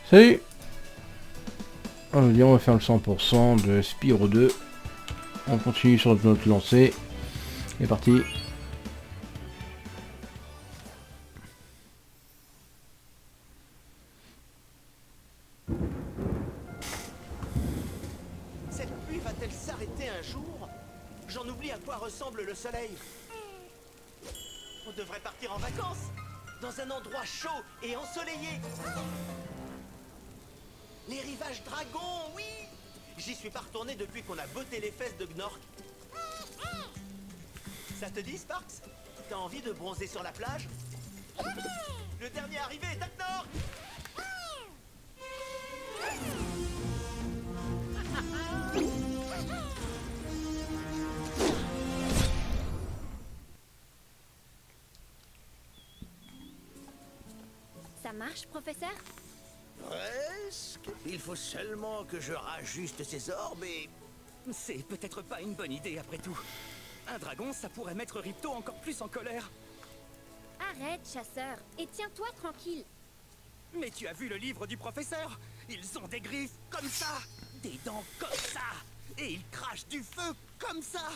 Salut. On va faire le 100% de Spyro 2. On continue sur notre lancée. C'est parti. Cette pluie va-t-elle s'arrêter un jour? J'en oublie à quoi ressemble le soleil. On devrait partir en vacances, dans un endroit chaud et ensoleillé. Les rivages dragons, oui. J'y suis pas retourné depuis qu'on a botté les fesses de Gnorc. Ça te dit, Sparks? T'as envie de bronzer sur la plage? Le dernier arrivé est à Gnorc. Ça marche, professeur? Presque. Il faut seulement que je rajuste ces orbes et... C'est peut-être pas une bonne idée après tout. Un dragon, ça pourrait mettre Ripto encore plus en colère. Arrête, chasseur, et tiens-toi tranquille. Mais tu as vu le livre du professeur? Ils ont des griffes comme ça, des dents comme ça, et ils crachent du feu comme ça.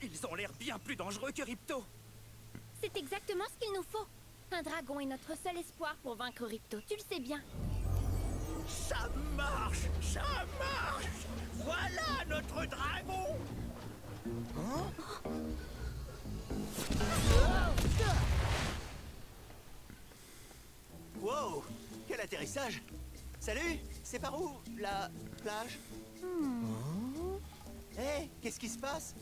Ils ont l'air bien plus dangereux que Ripto. C'est exactement ce qu'il nous faut. Un dragon est notre seul espoir pour vaincre Ripto, tu le sais bien. Ça marche. Voilà notre dragon. Wow, quel atterrissage. Salut, c'est par où, la plage? Hé, qu'est-ce qui se passe?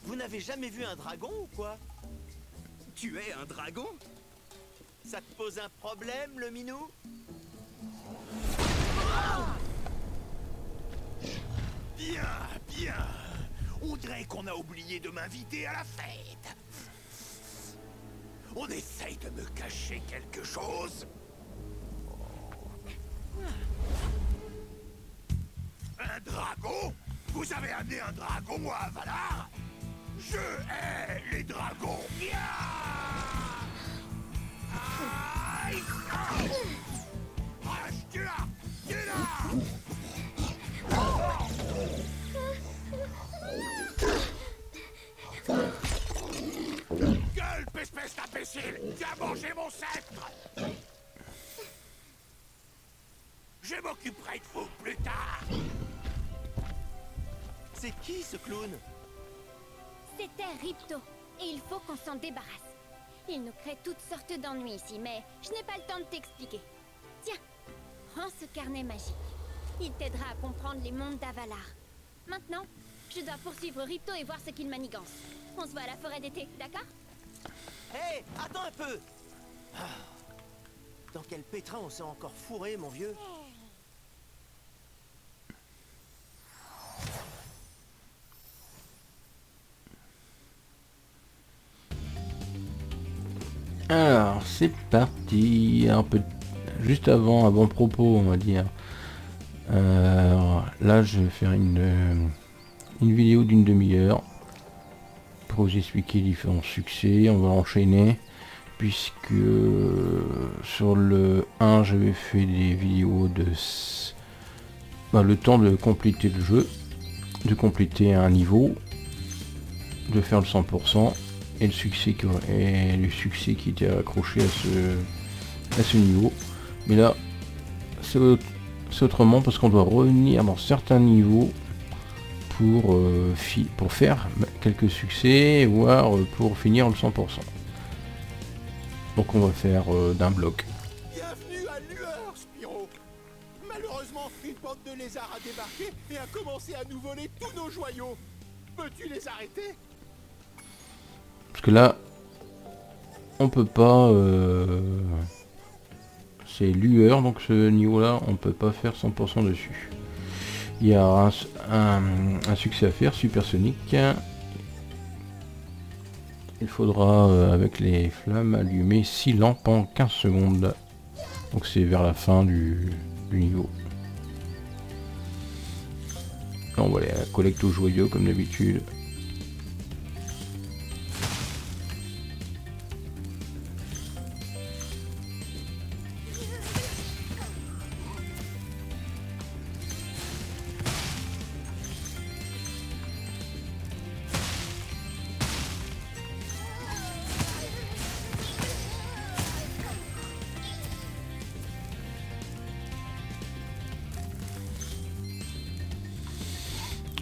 Vous n'avez jamais vu un dragon ou quoi? Tu es un dragon? Ça te pose un problème, le minou? Bien. On dirait qu'on a oublié de m'inviter à la fête. On essaye de me cacher quelque chose. Un dragon? Vous avez amené un dragon à Avalar? Je hais les dragons. Aïe! Gueule, espèce d'imbécile! Tu as mangé mon sceptre! Je m'occuperai de vous plus tard! C'est qui ce clown? C'était Ripto, et il faut qu'on s'en débarrasse. Il nous crée toutes sortes d'ennuis ici, mais je n'ai pas le temps de t'expliquer. Tiens, prends ce carnet magique. Il t'aidera à comprendre les mondes d'Avalar. Maintenant, je dois poursuivre Ripto et voir ce qu'il manigance. On se voit à la forêt d'été, d'accord? Hé, attends un peu. Dans quel pétrin on s'est encore fourré, mon vieux? Alors, c'est parti. Un peu juste avant propos, on va dire. Là, je vais faire une vidéo d'une demi-heure pour vous expliquer différents succès. On va enchaîner puisque sur le 1, j'avais fait des vidéos de le temps de compléter le jeu, de compléter un niveau, de faire le 100%. Et le succès qui était accroché à ce niveau. Mais là, c'est autrement parce qu'on doit revenir dans certains niveaux pour faire quelques succès, voire pour finir le 100%. Donc on va faire d'un bloc. Bienvenue à Lueur, Spyro! Malheureusement, une bande de lézards a débarqué et a commencé à nous voler tous nos joyaux. Peux-tu les arrêter? Parce que là, on peut pas... c'est lueur, donc ce niveau-là, on peut pas faire 100% dessus. Il y a un succès à faire, supersonique. Il faudra, avec les flammes, allumer 6 lampes en 15 secondes. Donc c'est vers la fin du niveau. Là, on va aller à la collecte aux joyaux, comme d'habitude.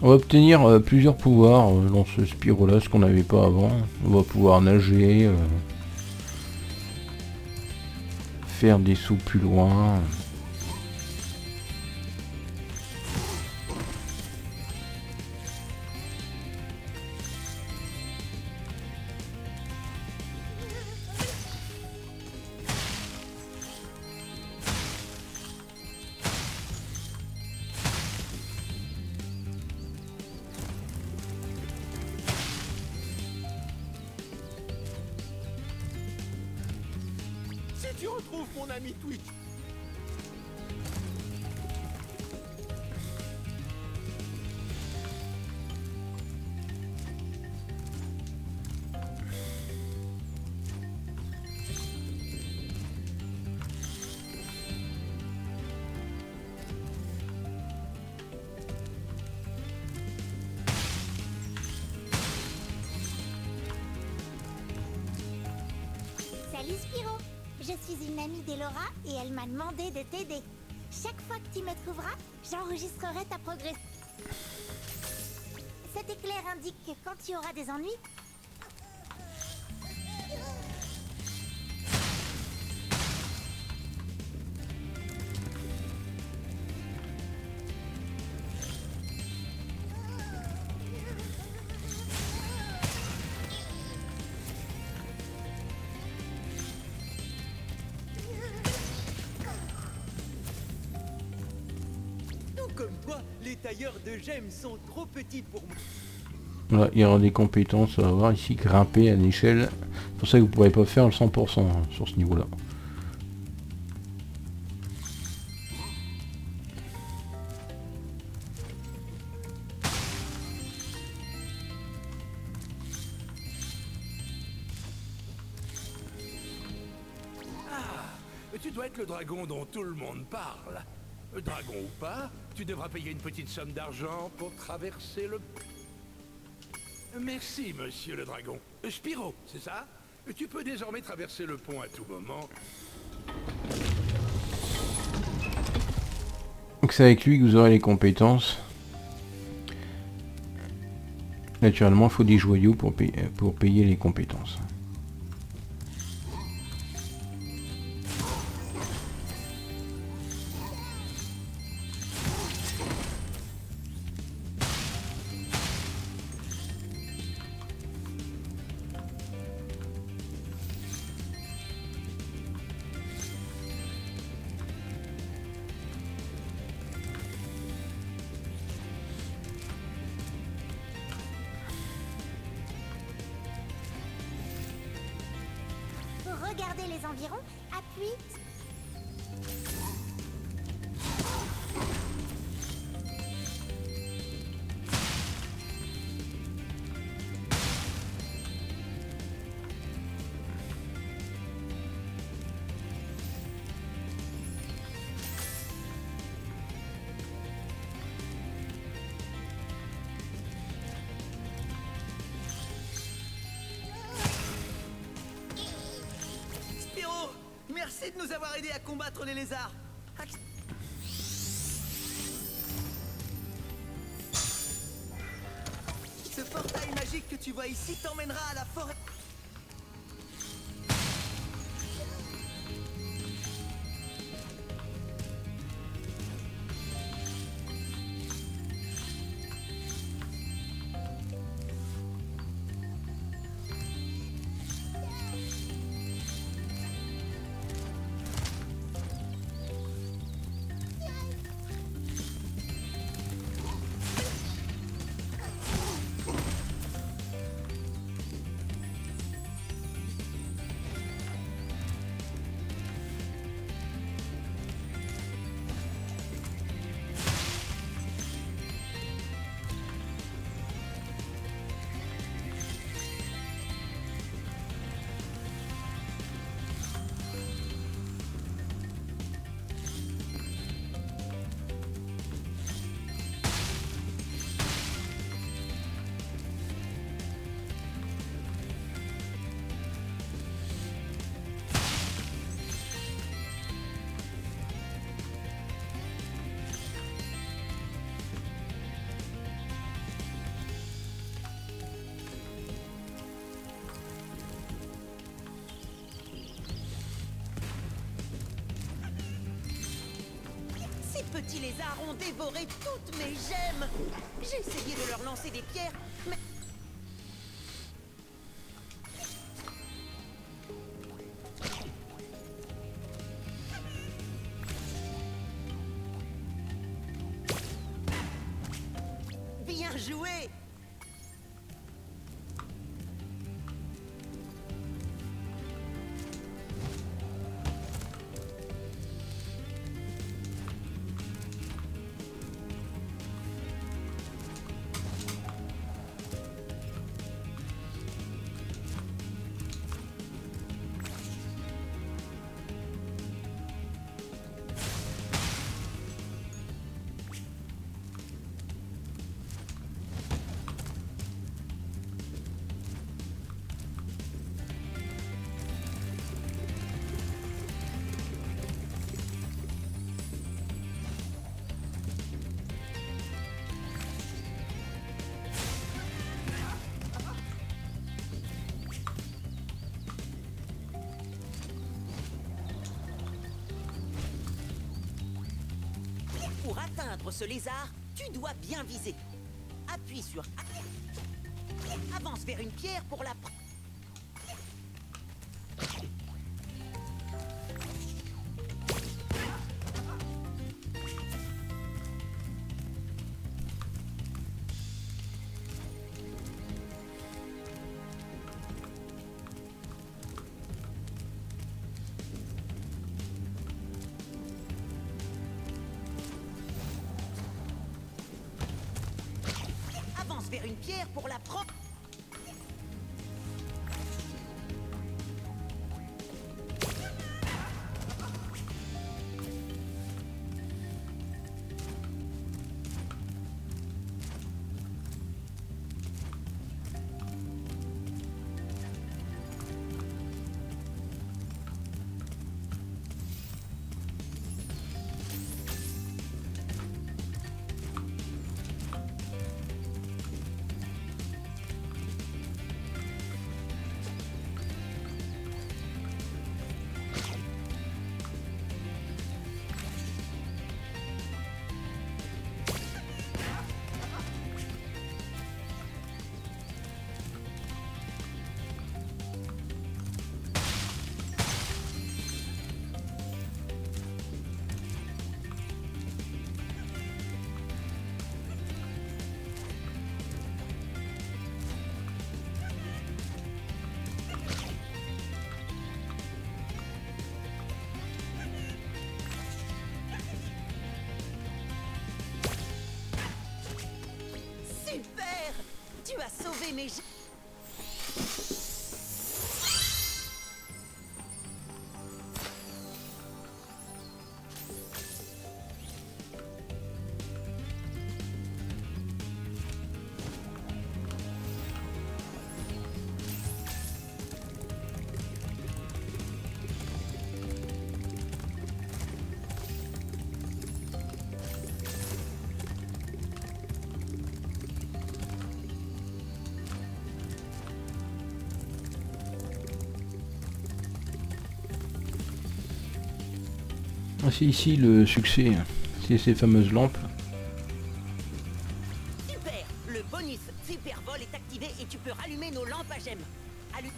On va obtenir plusieurs pouvoirs dans ce Spyro là, ce qu'on n'avait pas avant. On va pouvoir nager, faire des sauts plus loin. Si tu retrouves mon ami Twitch, Salut Spyro, je suis une amie d'Elora et elle m'a demandé de t'aider. Chaque fois que tu me trouveras, j'enregistrerai ta progression. Cet éclair indique que quand tu auras des ennuis, Tout comme toi, les tailleurs de gemmes sont trop petits pour moi. Voilà, il y aura des compétences à avoir ici, grimper à l'échelle. C'est pour ça que vous ne pourrez pas faire le 100% sur ce niveau-là. Tu dois être le dragon dont tout le monde parle. Dragon ou pas, tu devras payer une petite somme d'argent pour traverser le... Merci, monsieur le dragon. Spyro, c'est ça? Tu peux désormais traverser le pont à tout moment. Donc c'est avec lui que vous aurez les compétences. Naturellement, il faut des joyaux pour payer les compétences. pour regarder les environs, appuie. Spyro, merci de nous avoir aidés à combattre les lézards. Ce portail magique que tu vois ici t'emmènera à la forêt. petits lézards ont dévoré toutes mes gemmes. J'ai essayé de leur lancer des pierres, mais... Bien joué! Pour atteindre ce lézard, tu dois bien viser. Appuie sur... Avance vers une pierre pour la... Avance vers une pierre pour la prendre. Super! Tu as sauvé mes... C'est ici le succès, c'est ces fameuses lampes. Super! Le bonus Super Vol est activé et tu peux rallumer nos lampes à gemmes. Allume...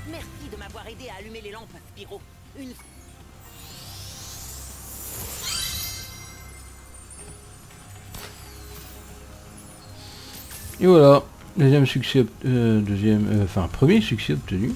Merci de m'avoir aidé à allumer les lampes, Spyro. Une... Et voilà, deuxième succès, premier succès obtenu.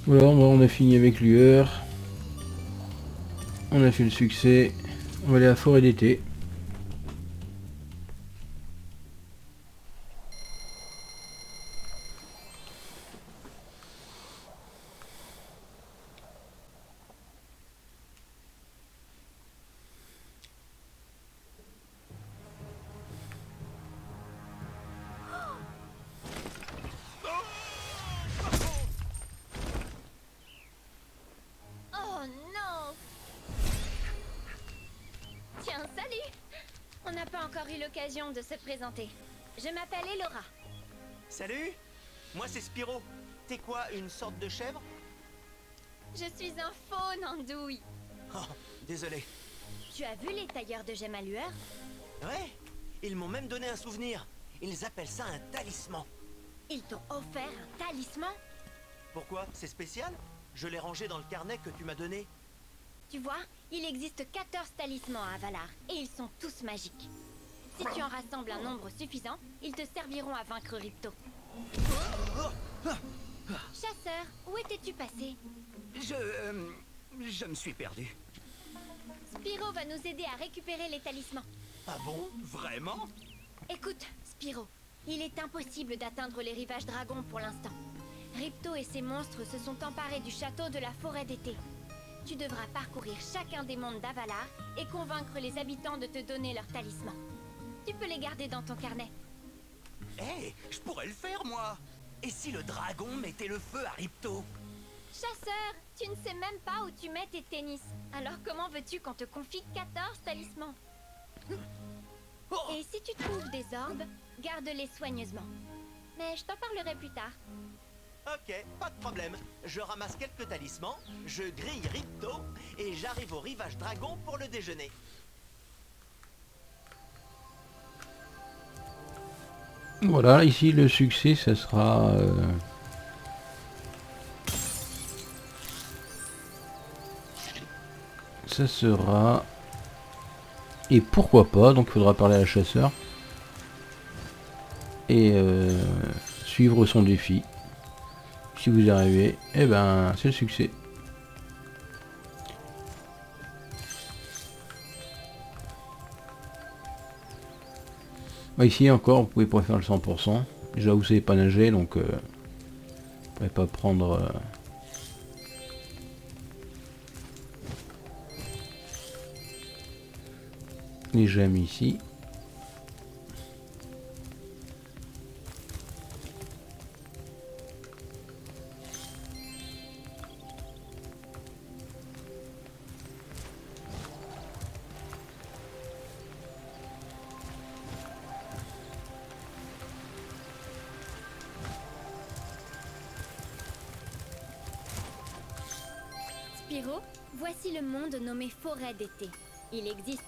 Voilà, on a fini avec Lueur. On a fait le succès. On va aller à la forêt d'été. Oh non! Tiens, salut! On n'a pas encore eu l'occasion de se présenter. Je m'appelle Elora. Salut! Moi c'est Spyro. T'es quoi, une sorte de chèvre? Je suis un faune andouille. Oh, désolé. Tu as vu les tailleurs de gemmes à lueur? Ouais, ils m'ont même donné un souvenir. Ils appellent ça un talisman. Ils t'ont offert un talisman? Pourquoi? C'est spécial? Je l'ai rangé dans le carnet que tu m'as donné. Tu vois, il existe 14 talismans à Valar, et ils sont tous magiques. Si tu en rassembles un nombre suffisant, ils te serviront à vaincre Ripto. Chasseur, où étais-tu passé? Je me suis perdu. Spyro va nous aider à récupérer les talismans. Ah bon? Vraiment? Écoute, Spyro, il est impossible d'atteindre les rivages dragons pour l'instant. Ripto et ses monstres se sont emparés du château de la forêt d'été. Tu devras parcourir chacun des mondes d'Avalar et convaincre les habitants de te donner leurs talismans. Tu peux les garder dans ton carnet. Hé, je pourrais le faire, moi. Et si le dragon mettait le feu à Ripto? Chasseur, tu ne sais même pas où tu mets tes tennis. Alors comment veux-tu qu'on te confie 14 talismans? Et si tu trouves des orbes, garde-les soigneusement. Mais je t'en parlerai plus tard. Ok, pas de problème. Je ramasse quelques talismans, je grille Ripto et j'arrive au rivage dragon pour le déjeuner. Voilà, ici le succès, ça sera... ça sera... Et pourquoi pas, donc il faudra parler à la chasseur. Et suivre son défi. Si vous y arrivez, eh ben c'est le succès. Bah, ici encore, vous pouvez pas faire le 100%. Déjà vous savez pas nager, donc vous pouvez pas prendre... les gemmes ici. Spyro, voici le monde nommé forêt d'été. Il existe.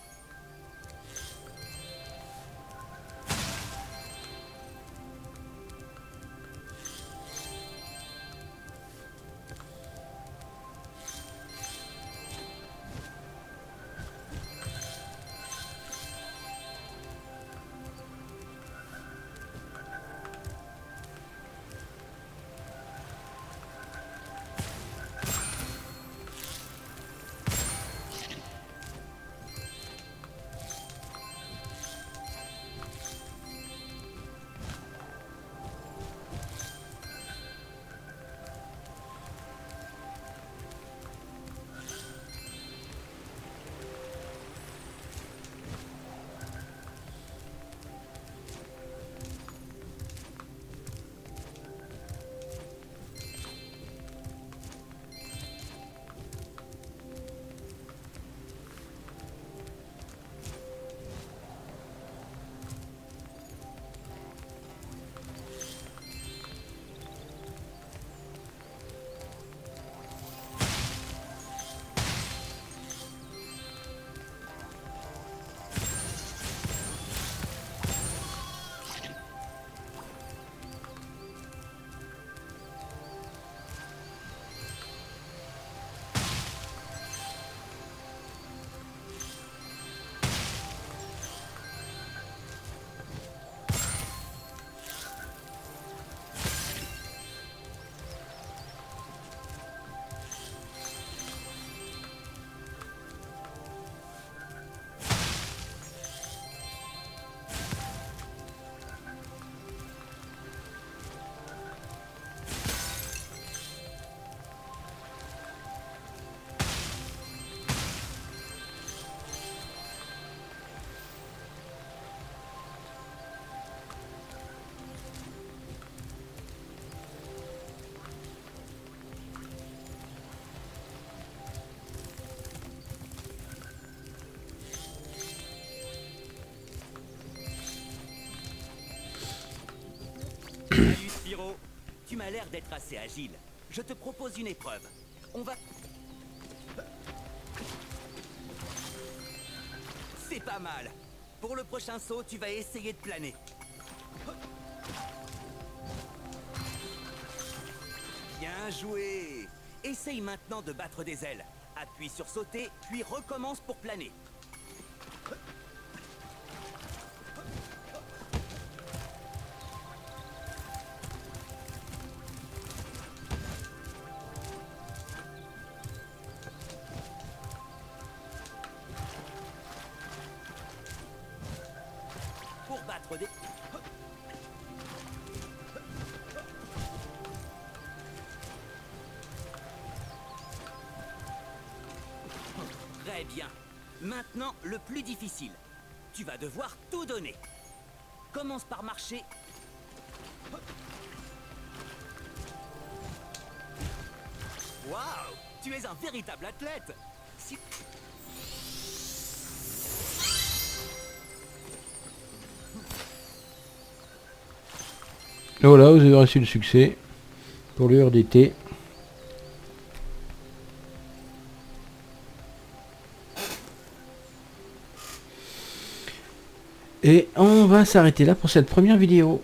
Salut Spyro. Tu m'as l'air d'être assez agile. Je te propose une épreuve. On va... C'est pas mal. Pour le prochain saut, tu vas essayer de planer. Bien joué. Essaye maintenant de battre des ailes. Appuie sur sauter, puis recommence pour planer. Pour battre des... Très bien. Maintenant, le plus difficile. Tu vas devoir tout donner. Commence par marcher. Waouh! Tu es un véritable athlète. Si... Et voilà, vous avez reçu le succès pour le RDT. Et on va s'arrêter là pour cette première vidéo.